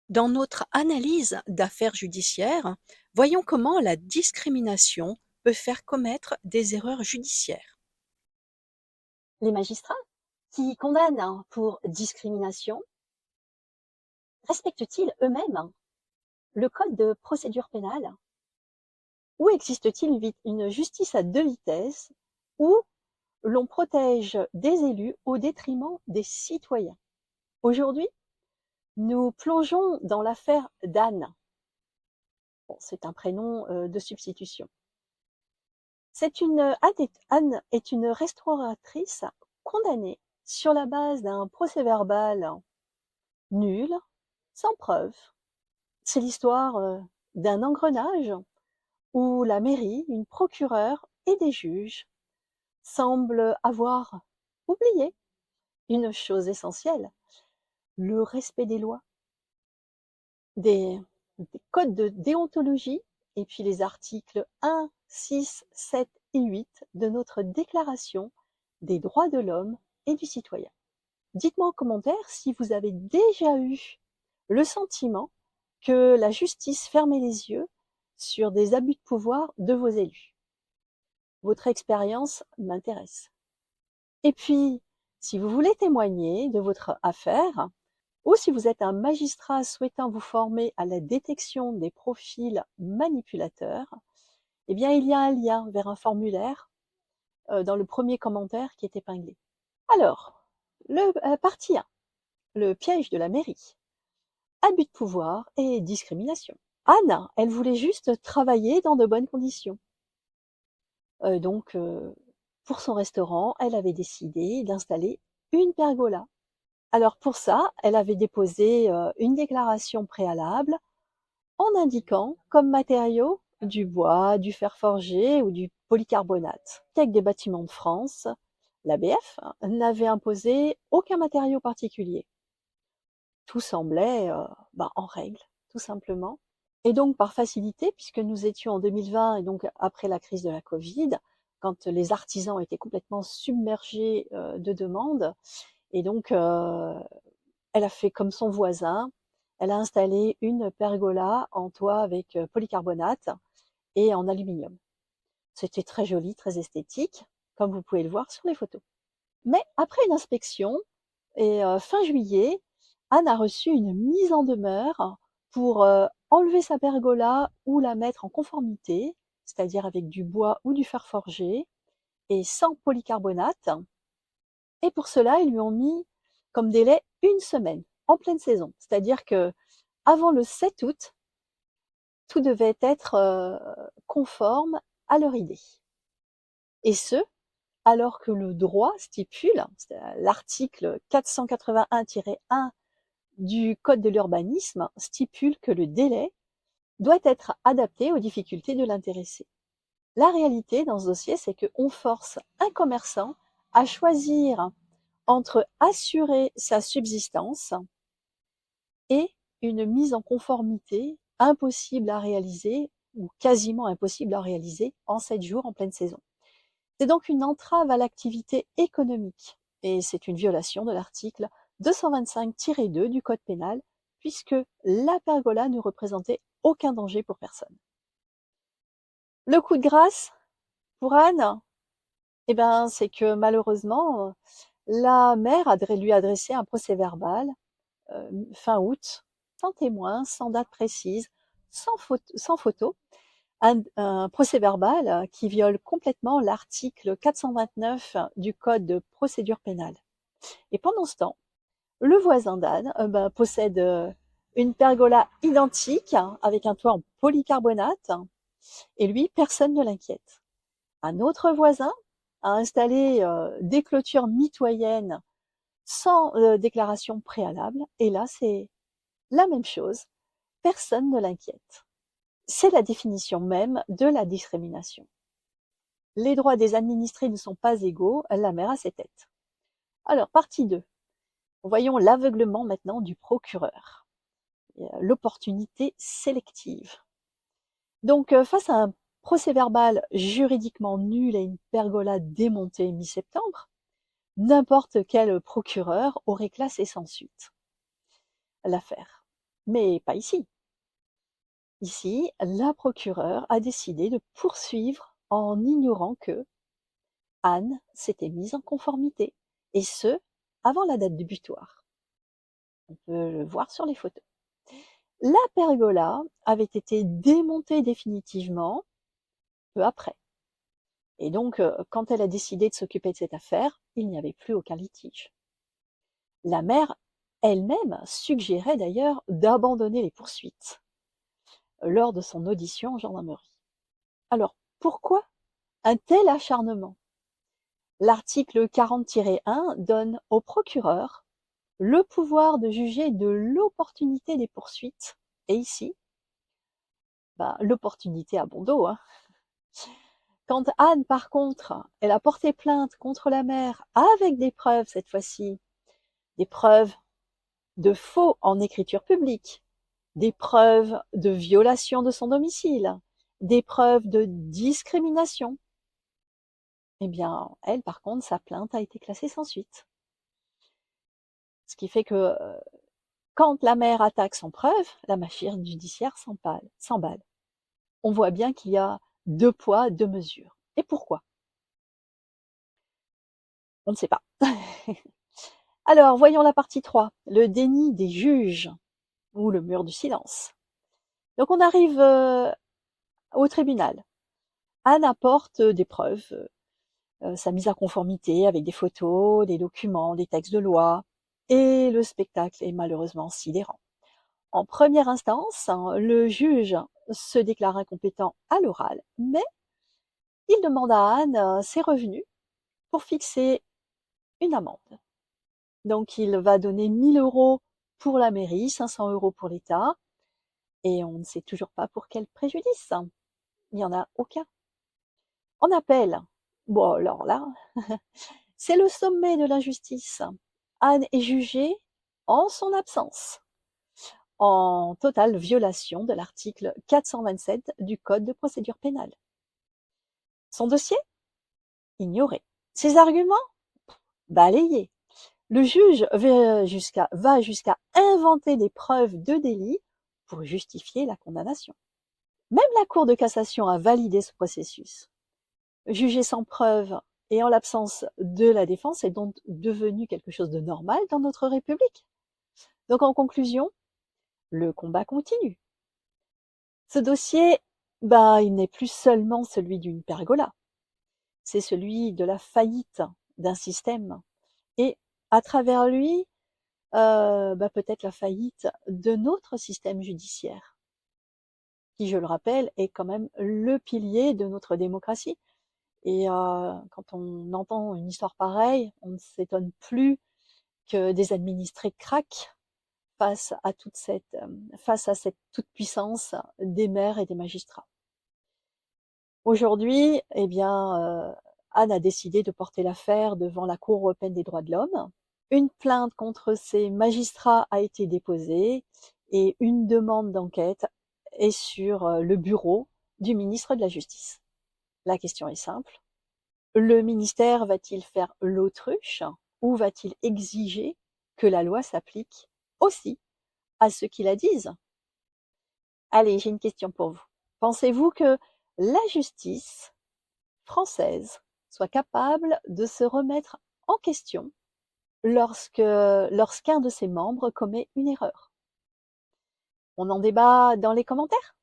Dans notre analyse d'affaires judiciaires, voyons comment la discrimination peut faire commettre des erreurs judiciaires. Les magistrats qui condamnent pour discrimination respectent-ils eux-mêmes le code de procédure pénale? Ou existe-t-il une justice à deux vitesses où l'on protège des élus au détriment des citoyens? Aujourd'hui, nous plongeons dans l'affaire d'Anne. Bon, c'est un prénom de substitution. Anne est une restauratrice condamnée sur la base d'un procès-verbal nul, sans preuve. C'est l'histoire d'un engrenage où la mairie, une procureure et des juges semblent avoir oublié une chose essentielle, le respect des lois, des, des codes de déontologie et puis les articles 1, 6, 7 et 8 de notre déclaration des droits de l'homme et du citoyen. Dites-moi en commentaire si vous avez déjà eu le sentiment que la justice fermait les yeux sur des abus de pouvoir de vos élus. Votre expérience m'intéresse. Et puis, si vous voulez témoigner de votre affaire, ou si vous êtes un magistrat souhaitant vous former à la détection des profils manipulateurs, eh bien, il y a un lien vers un formulaire dans le premier commentaire qui est épinglé. Alors, partie 1, le piège de la mairie. Abus de pouvoir et discrimination. Anne, elle voulait juste travailler dans de bonnes conditions. Donc, pour son restaurant, elle avait décidé d'installer une pergola. Alors pour ça, elle avait déposé une déclaration préalable en indiquant comme matériaux du bois, du fer forgé ou du polycarbonate. L'architecte des bâtiments de France, l'ABF, n'avait imposé aucun matériau particulier. Tout semblait en règle, tout simplement. Et donc, par facilité, puisque nous étions en 2020 et donc après la crise de la Covid, quand les artisans étaient complètement submergés de demandes, et donc elle a fait comme son voisin, elle a installé une pergola en toit avec polycarbonate et en aluminium. C'était très joli, très esthétique, comme vous pouvez le voir sur les photos. Mais après une inspection, et fin juillet, Anne a reçu une mise en demeure pour enlever sa pergola ou la mettre en conformité, c'est-à-dire avec du bois ou du fer forgé, et sans polycarbonate. Et pour cela, ils lui ont mis comme délai une semaine, en pleine saison. C'est-à-dire que avant le 7 août, tout devait être conforme à leur idée. Et ce, alors que le droit stipule, l'article 481-1 du Code de l'urbanisme stipule que le délai doit être adapté aux difficultés de l'intéressé. La réalité dans ce dossier, c'est qu'on force un commerçant à choisir entre assurer sa subsistance et une mise en conformité impossible à réaliser ou quasiment impossible à réaliser en 7 jours en pleine saison. C'est donc une entrave à l'activité économique et c'est une violation de l'article 225-2 du Code pénal puisque la pergola ne représentait aucun danger pour personne. Le coup de grâce pour Anne, eh ben, c'est que malheureusement, la maire lui a adressé un procès-verbal fin août, sans témoin, sans date précise, sans photo, un procès-verbal qui viole complètement l'article 429 du Code de procédure pénale. Et pendant ce temps, le voisin d'Anne possède une pergola identique avec un toit en polycarbonate et lui, personne ne l'inquiète. Un autre voisin a installé des clôtures mitoyennes sans déclaration préalable et là, c'est la même chose, personne ne l'inquiète. C'est la définition même de la discrimination. Les droits des administrés ne sont pas égaux, la mère a ses têtes. Alors, partie 2. Voyons l'aveuglement maintenant du procureur. L'opportunité sélective. Donc, face à un procès-verbal juridiquement nul et une pergola démontée mi-septembre, n'importe quel procureur aurait classé sans suite l'affaire. Mais pas ici. Ici, la procureure a décidé de poursuivre en ignorant que Anne s'était mise en conformité, et ce, avant la date butoir. On peut le voir sur les photos. La pergola avait été démontée définitivement peu après. Et donc, quand elle a décidé de s'occuper de cette affaire, il n'y avait plus aucun litige. La mère elle-même suggérait d'ailleurs d'abandonner les poursuites lors de son audition en gendarmerie. Alors, pourquoi un tel acharnement? L'article 40-1 donne au procureur le pouvoir de juger de l'opportunité des poursuites. Et ici, l'opportunité a bon dos, hein. Quand Anne, par contre, elle a porté plainte contre la mère avec des preuves cette fois-ci, des preuves de faux en écriture publique, des preuves de violation de son domicile, des preuves de discrimination, eh bien, elle, par contre, sa plainte a été classée sans suite. Ce qui fait que quand la mère attaque sans preuve, la machine judiciaire s'emballe. On voit bien qu'il y a deux poids, deux mesures. Et pourquoi? On ne sait pas. Alors, voyons la partie 3, le déni des juges, ou le mur du silence. Donc on arrive au tribunal. Anne apporte des preuves, sa mise en conformité avec des photos, des documents, des textes de loi, et le spectacle est malheureusement sidérant. En première instance, hein, le juge se déclare incompétent à l'oral, mais il demande à Anne ses revenus pour fixer une amende. Donc il va donner 1 000 € pour la mairie, 500 € pour l'État, et on ne sait toujours pas pour quel préjudice. Il n'y en a aucun. En appel, bon alors là, c'est le sommet de l'injustice. Anne est jugée en son absence, en totale violation de l'article 427 du Code de procédure pénale. Son dossier? Ignoré. Ses arguments? Balayés. Le juge va jusqu'à inventer des preuves de délit pour justifier la condamnation. Même la Cour de cassation a validé ce processus. Jugé sans preuve et en l'absence de la défense est donc devenu quelque chose de normal dans notre République. Donc en conclusion, le combat continue. Ce dossier, il n'est plus seulement celui d'une pergola, c'est celui de la faillite d'un système et à travers lui, peut-être la faillite de notre système judiciaire, qui, je le rappelle, est quand même le pilier de notre démocratie. Et quand on entend une histoire pareille, on ne s'étonne plus que des administrés craquent face à cette toute-puissance des maires et des magistrats. Aujourd'hui, eh bien, Anne a décidé de porter l'affaire devant la Cour européenne des droits de l'homme. Une plainte contre ces magistrats a été déposée et une demande d'enquête est sur le bureau du ministre de la Justice. La question est simple. Le ministère va-t-il faire l'autruche ou va-t-il exiger que la loi s'applique aussi à ceux qui la disent? Allez, j'ai une question pour vous. Pensez-vous que la justice française soit capable de se remettre en question lorsqu'un de ses membres commet une erreur? On en débat dans les commentaires.